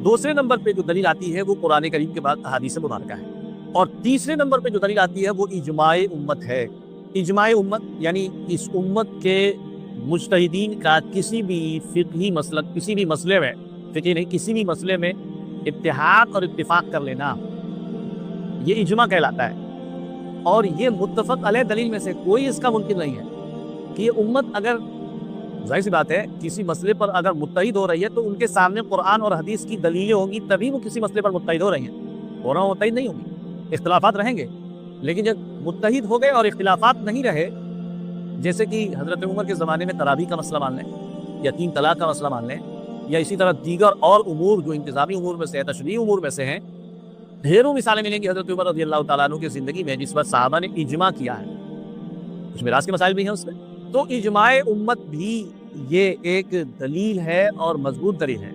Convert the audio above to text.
दूसरे नंबर पे जो दलील आती है वो कुरान करीम के बाद अहादीस मुबारका है, और तीसरे नंबर पे जो दलील आती है वो इजमाए उम्मत है। इजमाए उम्मत यानी इस उम्मत के मुज्तहिदीन का किसी भी फिक़ही मसलक, किसी भी मसले में, फिक़ही नहीं, किसी भी मसले में इत्तेहाद और इत्तिफाक कर लेना, ये इजमा कहलाता है। और ये मुत्तफ़क़ अलैह दलील में से कोई इसका मुमकिन नहीं है कि ये उम्मत, अगर ज़ाहिर सी बात है किसी मसले पर अगर मुत्तहिद हो रही है तो उनके सामने कुरान और हदीस की दलीलें होंगी, तभी वो किसी मसले पर मुत्तहिद हो रही हैं, वरना मुत्तहिद नहीं होंगी। इख्तिलाफ़ात रहेंगे, लेकिन जब मुत्तहिद हो गए और इख्तिलाफ़ात नहीं रहे, जैसे कि हज़रत उमर के ज़माने में तरावी का मसला मान लें, या 3 तलाक का मसला मान लें, या इसी तरह दीगर और उमूर जो इंतज़ामी उमूर में से है, तशरीई उमूर में से हैं, ढेरों मिसालें मिलेंगी हज़रत उमर रज़ियल्लाहु तआला अन्हु की ज़िंदगी में जिस पर सहाबा ने इजमा किया है। कुछ मिरास के मसाइल भी हैं उसमें। तो इजमाए उम्मत भी ये एक दलील है और मजबूत दलील है।